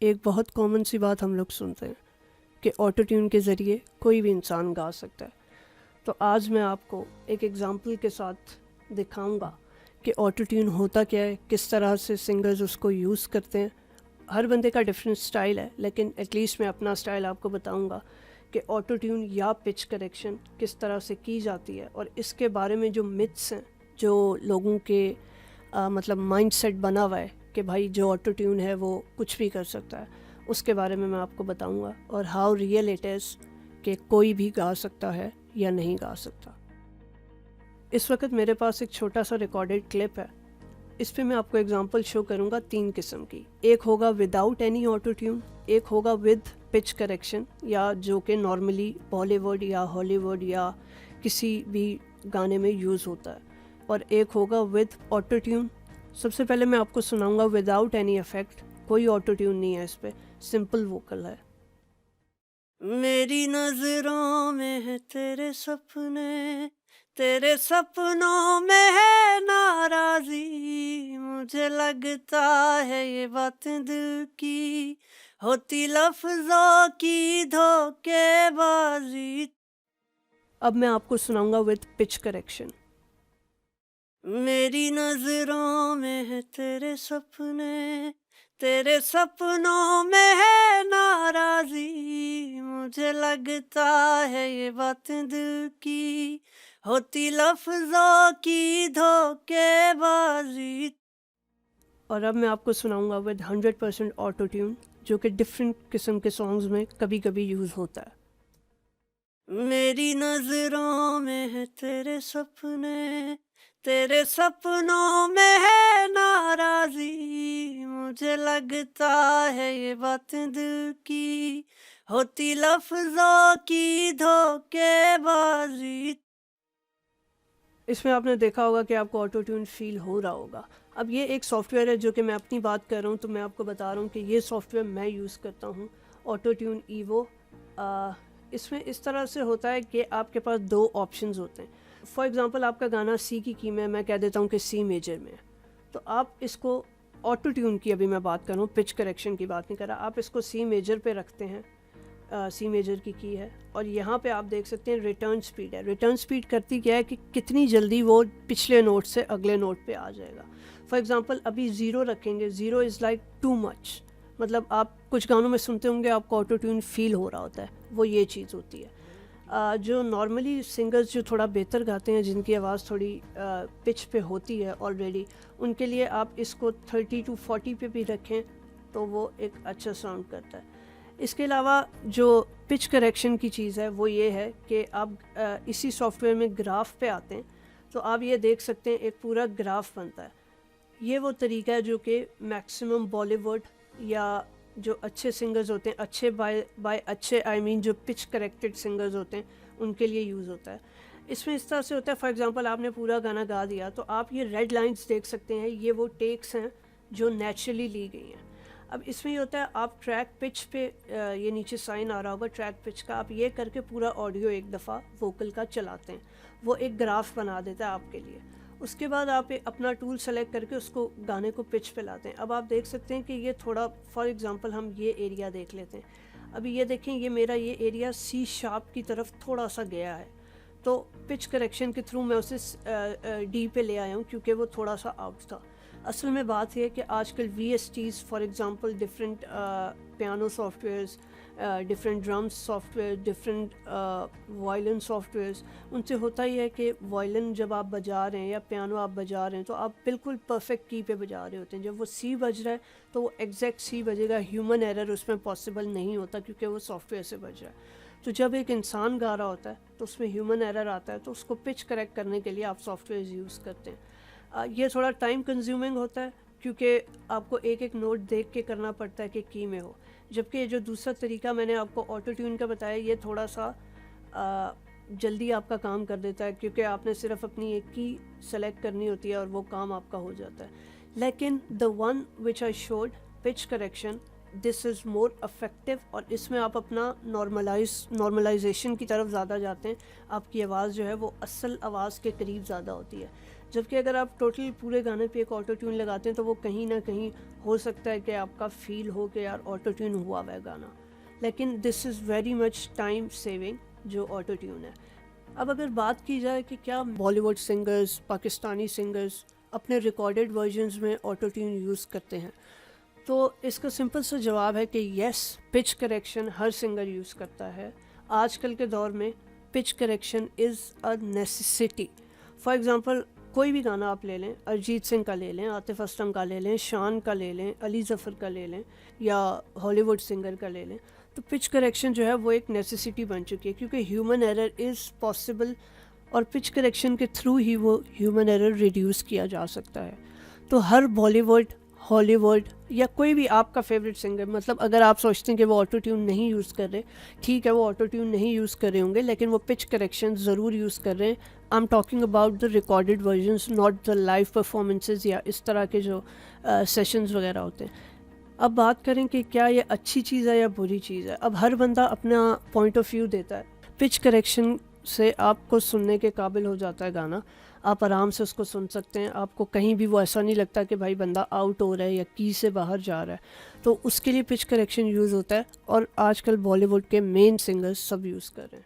एक बहुत कॉमन सी बात हम लोग सुनते हैं कि ऑटो ट्यून के ज़रिए कोई भी इंसान गा सकता है। तो आज मैं आपको एक एग्ज़ाम्पल के साथ दिखाऊंगा कि ऑटो ट्यून होता क्या है, किस तरह से सिंगर्स उसको यूज़ करते हैं। हर बंदे का डिफरेंट स्टाइल है, लेकिन एटलीस्ट मैं अपना स्टाइल आपको बताऊंगा कि ऑटो ट्यून या पिच करेक्शन किस तरह से की जाती है, और इसके बारे में जो मिथ्स हैं, जो लोगों के मतलब माइंडसेट बना हुआ है कि भाई जो ऑटो ट्यून है वो कुछ भी कर सकता है, उसके बारे में मैं आपको बताऊंगा, और हाउ रियल इट इज़ कि कोई भी गा सकता है या नहीं गा सकता। इस वक्त मेरे पास एक छोटा सा रिकॉर्डेड क्लिप है। इस पे मैं आपको एग्जांपल शो करूँगा 3 किस्म की। एक होगा विदाउट एनी ऑटो ट्यून, एक होगा विद पिच करेक्शन, या जो कि नॉर्मली बॉलीवुड या हॉलीवुड या किसी भी गाने में यूज़ होता है, और एक होगा विद ऑटो ट्यून। सबसे पहले मैं आपको सुनाऊंगा विदाउट एनी इफेक्ट, कोई ऑटो ट्यून नहीं है इस पे, सिंपल वोकल है। मेरी नजरों में है तेरे सपने, तेरे सपनों में है नाराजी, मुझे लगता है ये बातें दिल की होती लफ्जों की धोखेबाजी। अब मैं आपको सुनाऊंगा विद पिच करेक्शन। मेरी नजरों में है तेरे सपने, तेरे सपनों में है नाराजी, मुझे लगता है ये बातें दिल की होती लफ्जों की धोखेबाजी। और अब मैं आपको सुनाऊंगा विद 100% ऑटो ट्यून, जो कि डिफरेंट किस्म के सॉन्ग्स में कभी कभी यूज़ होता है। मेरी नजरों में है तेरे सपने, तेरे सपनों में है नाराजी, मुझे लगता है ये बातें दिल की होती लफ्जों की धोखेबाजी। इसमें आपने देखा होगा कि आपको ऑटो ट्यून फील हो रहा होगा। अब ये एक सॉफ्टवेयर है जो कि मैं अपनी बात कर रहा हूँ, तो मैं आपको बता रहा हूँ कि ये सॉफ्टवेयर मैं यूज़ करता हूँ, ऑटो ट्यून ईवो। इसमें इस तरह से होता है कि आपके पास 2 ऑप्शंस होते हैं। फॉर एग्ज़ाम्पल आपका गाना सी की में, मैं कह देता हूँ कि सी मेजर में है, तो आप इसको ऑटो ट्यून की अभी मैं बात कर रहा हूँ, पिच करेक्शन की बात नहीं कर रहा। आप इसको सी मेजर पे रखते हैं, सी मेजर की है, और यहाँ पे आप देख सकते हैं रिटर्न स्पीड है। रिटर्न स्पीड करती क्या है कि कितनी जल्दी वो पिछले नोट से अगले नोट पे आ जाएगा। फॉर एग्ज़ाम्पल अभी 0 रखेंगे, 0 इज़ लाइक टू मच, मतलब आप कुछ गानों में सुनते होंगे आपको ऑटो ट्यून फील हो रहा होता है, वो ये चीज़ होती है। जो नॉर्मली सिंगर्स जो थोड़ा बेहतर गाते हैं, जिनकी आवाज़ थोड़ी पिच पे होती है ऑलरेडी, उनके लिए आप इसको 30 to 40 पे भी रखें तो वो एक अच्छा साउंड करता है। इसके अलावा जो पिच करेक्शन की चीज़ है वो ये है कि आप इसी सॉफ्टवेयर में ग्राफ पे आते हैं, तो आप ये देख सकते हैं एक पूरा ग्राफ बनता है। ये वो तरीका है जो कि मैक्सिमम बॉलीवुड या जो अच्छे सिंगर्स होते हैं, अच्छे बाय अच्छे आई मीन जो पिच करेक्टेड सिंगर्स होते हैं, उनके लिए यूज़ होता है। इसमें इस तरह से होता है, फॉर एग्जांपल आपने पूरा गाना गा दिया तो आप ये रेड लाइंस देख सकते हैं, ये वो टेक्स हैं जो नेचुरली ली गई हैं। अब इसमें ये होता है, आप ट्रैक पिच पे ये नीचे साइन आ रहा होगा ट्रैक पिच का, आप ये करके पूरा ऑडियो एक दफ़ा वोकल का चलाते हैं, वो एक ग्राफ बना देता है आपके लिए। उसके बाद आप अपना टूल सेलेक्ट करके उसको गाने को पिच पे लाते हैं। अब आप देख सकते हैं कि ये थोड़ा, फॉर एग्जांपल हम ये एरिया देख लेते हैं। अभी ये देखें, ये मेरा ये एरिया सी शार्प की तरफ थोड़ा सा गया है, तो पिच करेक्शन के थ्रू मैं उसे डी पे ले आया हूँ क्योंकि वो थोड़ा सा आउट था। असल में बात यह है कि आजकल VSTs for example different piano softwares, different drums software, different violin softwares, उनसे होता ही है कि वायलिन जब आप बजा रहे हैं या पियानो आप बजा रहे हैं तो आप बिल्कुल परफेक्ट की पे बजा रहे होते हैं। जब वो सी बज रहा है तो वो एग्जैक्ट सी बजेगा, ह्यूमन एरर उसमें पॉसिबल नहीं होता क्योंकि वो सॉफ्टवेयर से बज रहा है। तो जब एक इंसान गा रहा होता है तो उसमें ह्यूमन एरर आता है, तो उसको पिच करेक्ट करने के लिए आप सॉफ्टवेयर यूज़ करते हैं। ये थोड़ा टाइम कंज्यूमिंग होता है क्योंकि आपको एक एक नोट देख के करना पड़ता है कि की में हो, जबकि ये जो दूसरा तरीका मैंने आपको ऑटो ट्यून का बताया, ये थोड़ा सा जल्दी आपका काम कर देता है क्योंकि आपने सिर्फ अपनी एक की सेलेक्ट करनी होती है और वो काम आपका हो जाता है। लेकिन the one which I showed, pitch correction, this is more effective, और इसमें आप अपना नॉर्मलाइजेशन की तरफ ज़्यादा जाते हैं, आपकी आवाज़ जो है वो असल आवाज़ के करीब ज़्यादा होती है। जबकि अगर आप टोटल पूरे गाने पे एक ऑटो ट्यून लगाते हैं तो वो कहीं ना कहीं हो सकता है कि आपका फील हो कि यार ऑटो ट्यून हुआ हुआ है गाना, लेकिन this is very much time saving जो ऑटो ट्यून है। अब अगर बात की जाए कि क्या बॉलीवुड सिंगर्स, पाकिस्तानी सिंगर्स अपने रिकॉर्डेड वर्जन्स में ऑटो ट्यून यूज़ करते हैं, तो इसका सिंपल सा जवाब है कि यस, पिच करेक्शन हर सिंगर यूज़ करता है। आजकल के दौर में pitch correction is a necessity. For example कोई भी गाना आप ले लें, अरिजीत सिंह का ले लें, आतिफ असलम का ले लें, शान का ले लें, अली ज़फ़र का ले लें या हॉलीवुड सिंगर का ले लें, तो पिच करेक्शन जो है वो एक नेसेसिटी बन चुकी है क्योंकि ह्यूमन एरर इज़ पॉसिबल और पिच करेक्शन के थ्रू ही वो ह्यूमन एरर रिड्यूस किया जा सकता है। तो हर बॉलीवुड, हॉलीवुड या कोई भी आपका फेवरेट सिंगर, मतलब अगर आप सोचते हैं कि वो ऑटो ट्यून नहीं यूज़ कर रहे, ठीक है वो ऑटो ट्यून नहीं यूज़ कर रहे होंगे लेकिन वो पिच करेक्शन ज़रूर यूज़ कर रहे हैं। I am talking about the recorded versions, not the live performances या इस तरह के जो सेशंस वगैरह होते हैं। अब बात करें कि क्या ये अच्छी चीज़ है या बुरी चीज़ है। अब हर बंदा अपना पॉइंट ऑफ व्यू देता है। पिच करेक्शन से आपको सुनने के काबिल हो जाता है गाना, आप आराम से उसको सुन सकते हैं, आपको कहीं भी वो ऐसा नहीं लगता कि भाई बंदा आउट हो रहा है या की से बाहर जा रहा है। तो उसके लिए पिच करेक्शन यूज़ होता है और आजकल बॉलीवुड के मेन सिंगर्स सब यूज़ कर रहे हैं।